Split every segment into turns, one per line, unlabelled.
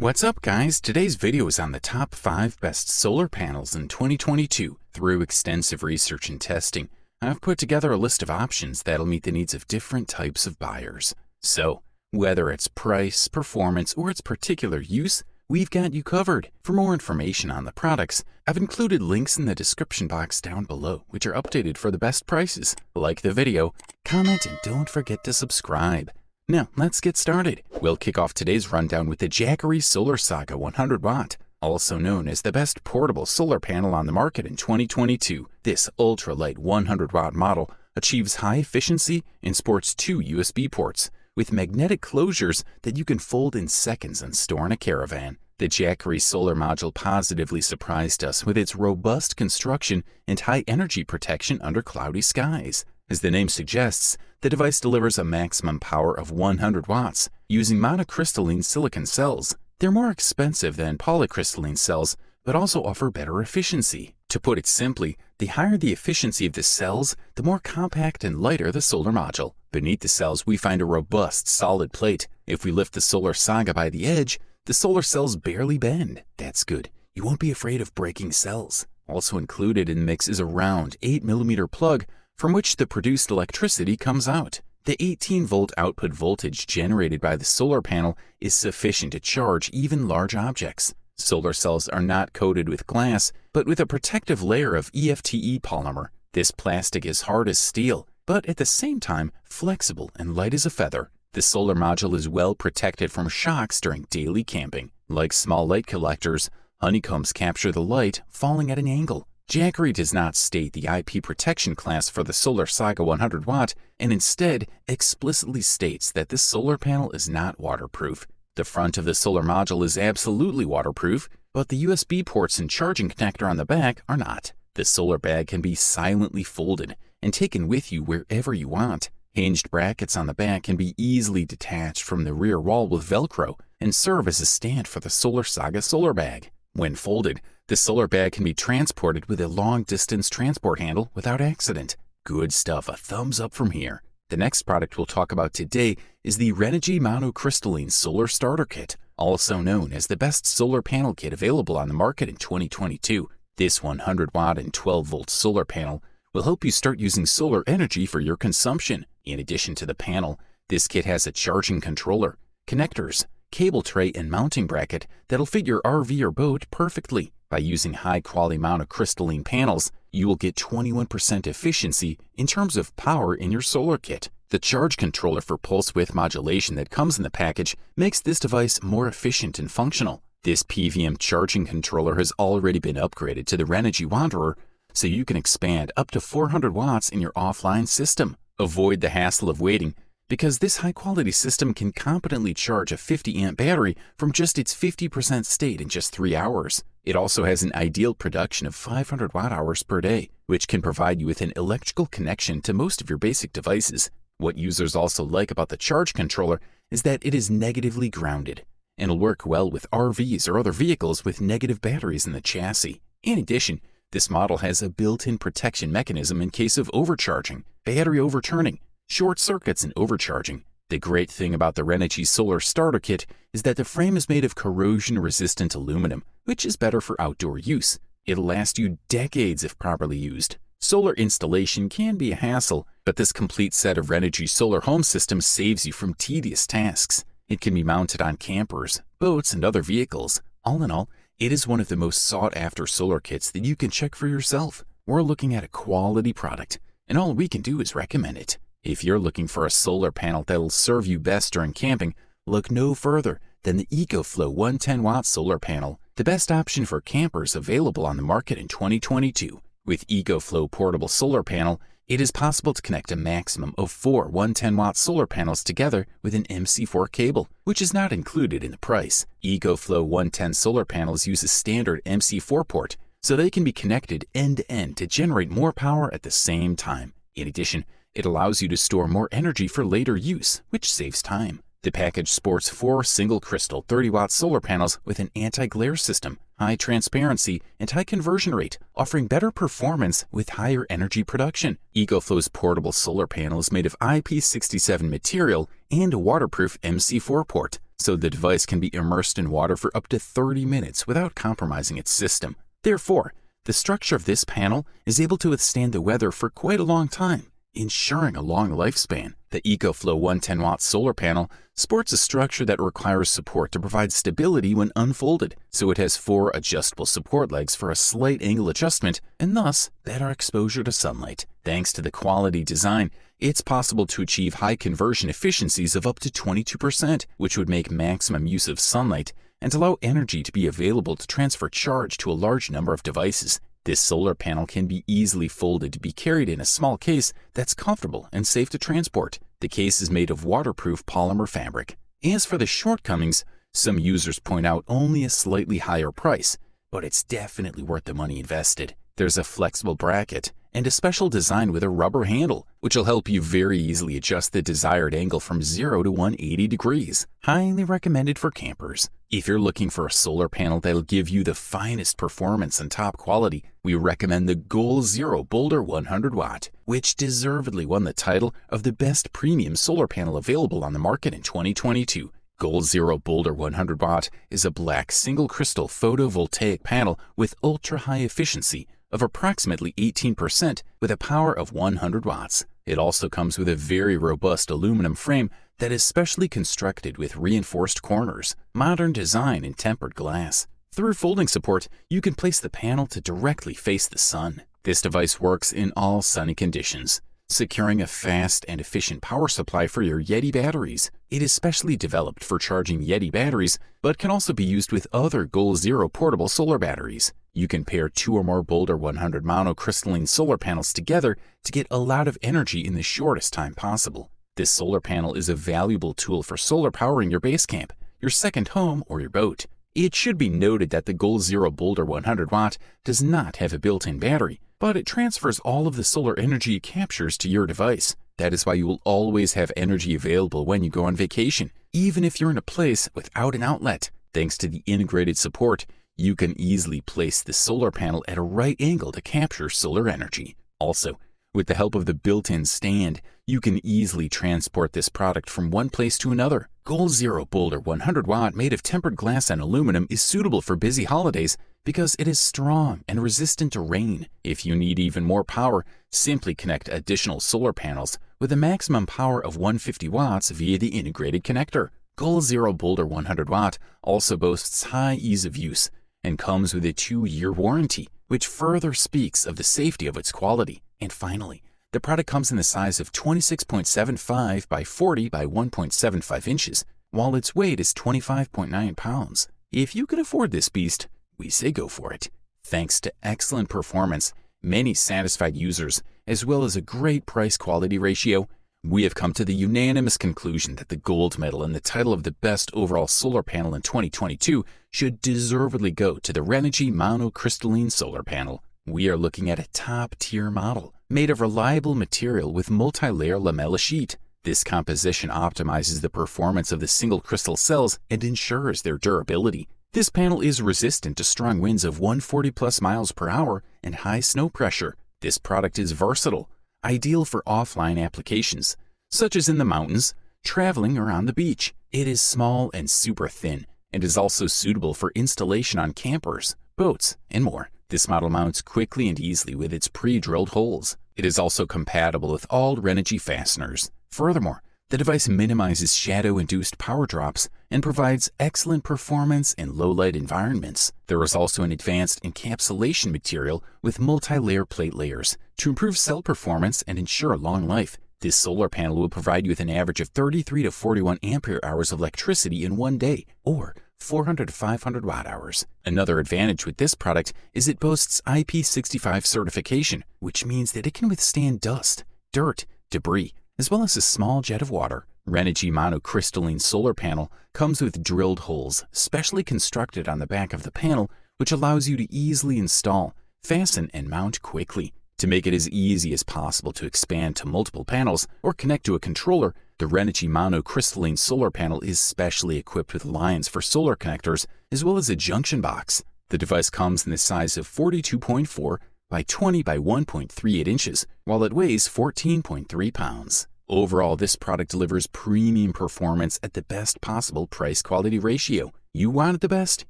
What's up guys? Today's video is on the top 5 best solar panels in 2022. Through extensive research and testing, I've put together a list of options that'll meet the needs of different types of buyers. So, whether it's price, performance, or its particular use, we've got you covered. For more information on the products, I've included links in the description box down below, which are updated for the best prices. Like the video, comment, and don't forget to subscribe. Now, let's get started. We'll kick off today's rundown with the Jackery SolarSaga 100 watt, also known as the best portable solar panel on the market in 2022. This ultralight 100 watt model achieves high efficiency and sports 2 USB ports with magnetic closures that you can fold in seconds and store in a caravan. The Jackery solar module positively surprised us with its robust construction and high energy protection under cloudy skies. As the name suggests, the device delivers a maximum power of 100 watts using monocrystalline silicon cells. They're more expensive than polycrystalline cells, but also offer better efficiency. To put it simply, the higher the efficiency of the cells, the more compact and lighter the solar module. Beneath the cells, we find a robust, solid plate. If we lift the SolarSaga by the edge, the solar cells barely bend. That's good. You won't be afraid of breaking cells. Also included in the mix is a round 8mm plug from which the produced electricity comes out. The 18-volt output voltage generated by the solar panel is sufficient to charge even large objects. Solar cells are not coated with glass, but with a protective layer of EFTE polymer. This plastic is hard as steel, but at the same time flexible and light as a feather. The solar module is well protected from shocks during daily camping. Like small light collectors, honeycombs capture the light falling at an angle. Jackery does not state the IP protection class for the SolarSaga 100 watt and instead explicitly states that this solar panel is not waterproof. The front of the solar module is absolutely waterproof, but the USB ports and charging connector on the back are not. The solar bag can be silently folded and taken with you wherever you want. Hinged brackets on the back can be easily detached from the rear wall with Velcro and serve as a stand for the SolarSaga solar bag. When folded, the solar bag can be transported with a long-distance transport handle without accident. Good stuff, a thumbs up from here. The next product we'll talk about today is the Renogy Monocrystalline Solar Starter Kit, also known as the best solar panel kit available on the market in 2022. This 100 watt and 12 volt solar panel will help you start using solar energy for your consumption. In addition to the panel, this kit has a charging controller, connectors, cable tray, and mounting bracket that'll fit your RV or boat perfectly. By using high-quality monocrystalline panels, you will get 21% efficiency in terms of power in your solar kit. The charge controller for pulse width modulation that comes in the package makes this device more efficient and functional. This PVM charging controller has already been upgraded to the Renogy Wanderer, so you can expand up to 400 watts in your offline system. Avoid the hassle of waiting, because this high-quality system can competently charge a 50-amp battery from just its 50% state in just 3 hours. It also has an ideal production of 500 watt-hours per day, which can provide you with an electrical connection to most of your basic devices. What users also like about the charge controller is that it is negatively grounded, and will work well with RVs or other vehicles with negative batteries in the chassis. In addition, this model has a built-in protection mechanism in case of overcharging, battery overturning, short circuits, and overcharging. The great thing about the Renogy Solar Starter Kit is that the frame is made of corrosion-resistant aluminum, which is better for outdoor use. It'll last you decades if properly used. Solar installation can be a hassle, but this complete set of Renogy solar home systems saves you from tedious tasks. It can be mounted on campers, boats, and other vehicles. All in all, it is one of the most sought-after solar kits that you can check for yourself. We're looking at a quality product, and all we can do is recommend it. If you're looking for a solar panel that'll serve you best during camping, look no further than the EcoFlow 110 watt solar panel, the best option for campers available on the market in 2022. With EcoFlow portable solar panel, it is possible to connect a maximum of 4 110 watt solar panels together with an MC4 cable, which is not included in the price. EcoFlow 110 solar panels use a standard MC4 port, so they can be connected end-to-end to generate more power at the same time. In addition, it allows you to store more energy for later use, which saves time. The package sports 4 single crystal 30 watt solar panels with an anti-glare system, high transparency, and high conversion rate, offering better performance with higher energy production. EcoFlow's portable solar panel is made of IP67 material and a waterproof MC4 port. so the device can be immersed in water for up to 30 minutes without compromising its system. Therefore, the structure of this panel is able to withstand the weather for quite a long time, ensuring a long lifespan. The EcoFlow 110-watt solar panel sports a structure that requires support to provide stability when unfolded, so it has 4 adjustable support legs for a slight angle adjustment and thus better exposure to sunlight. Thanks to the quality design, it's possible to achieve high conversion efficiencies of up to 22%, which would make maximum use of sunlight and allow energy to be available to transfer charge to a large number of devices. This solar panel can be easily folded to be carried in a small case that's comfortable and safe to transport. The case is made of waterproof polymer fabric. As for the shortcomings, some users point out only a slightly higher price, but it's definitely worth the money invested. There's a flexible bracket and a special design with a rubber handle, which will help you very easily adjust the desired angle from 0 to 180 degrees. Highly recommended for campers. If you're looking for a solar panel that'll give you the finest performance and top quality, we recommend the Goal Zero Boulder 100 watt, which deservedly won the title of the best premium solar panel available on the market in 2022. Goal Zero Boulder 100 watt is a black single crystal photovoltaic panel with ultra-high efficiency of approximately 18% with a power of 100 watts. It also comes with a very robust aluminum frame that is specially constructed with reinforced corners, modern design, and tempered glass. Through folding support, you can place the panel to directly face the sun. This device works in all sunny conditions, securing a fast and efficient power supply for your Yeti batteries. It is specially developed for charging Yeti batteries, but can also be used with other Goal Zero portable solar batteries. You can pair 2 or more Boulder 100 monocrystalline solar panels together to get a lot of energy in the shortest time possible. This solar panel is a valuable tool for solar powering your base camp, your second home, or your boat. It should be noted that the Goal Zero Boulder 100 watt does not have a built-in battery, but it transfers all of the solar energy it captures to your device. That is why you will always have energy available when you go on vacation, even if you're in a place without an outlet. Thanks to the integrated support, you can easily place the solar panel at a right angle to capture solar energy. Also, with the help of the built-in stand, you can easily transport this product from one place to another. Goal Zero Boulder 100 watt made of tempered glass and aluminum is suitable for busy holidays because it is strong and resistant to rain. If you need even more power, simply connect additional solar panels with a maximum power of 150 watts via the integrated connector. Goal Zero Boulder 100 watt also boasts high ease of use and comes with a 2-year warranty, which further speaks of the safety of its quality. And finally, the product comes in the size of 26.75 by 40 by 1.75 inches, while its weight is 25.9 pounds. If you can afford this beast, we say go for it. Thanks to excellent performance, many satisfied users, as well as a great price-quality ratio, we have come to the unanimous conclusion that the gold medal and the title of the best overall solar panel in 2022 should deservedly go to the Renogy Monocrystalline Solar Panel. We are looking at a top-tier model made of reliable material with multi-layer lamella sheet. This composition optimizes the performance of the single crystal cells and ensures their durability. This panel is resistant to strong winds of 140+ miles per hour and high snow pressure. This product is versatile, ideal for offline applications, such as in the mountains, traveling, or on the beach. It is small and super thin, and is also suitable for installation on campers, boats, and more. This model mounts quickly and easily with its pre-drilled holes. It is also compatible with all Renogy fasteners. Furthermore, the device minimizes shadow-induced power drops and provides excellent performance in low-light environments. There is also an advanced encapsulation material with multi-layer plate layers to improve cell performance and ensure a long life. This solar panel will provide you with an average of 33 to 41 ampere hours of electricity in one day, or 400 to 500 watt hours. Another advantage with this product is it boasts IP65 certification, which means that it can withstand dust, dirt, debris, as well as a small jet of water. Renogy Monocrystalline Solar Panel comes with drilled holes specially constructed on the back of the panel, which allows you to easily install, fasten, and mount quickly. To make it as easy as possible to expand to multiple panels or connect to a controller, the Renogy Monocrystalline Solar Panel is specially equipped with lines for solar connectors as well as a junction box. The device comes in the size of 42.4 by 20 by 1.38 inches, while it weighs 14.3 pounds. Overall, this product delivers premium performance at the best possible price-quality ratio. You wanted the best,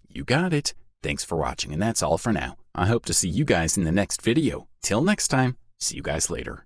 you got it. Thanks for watching, and that's all for now. I hope to see you guys in the next video. Till next time, see you guys later.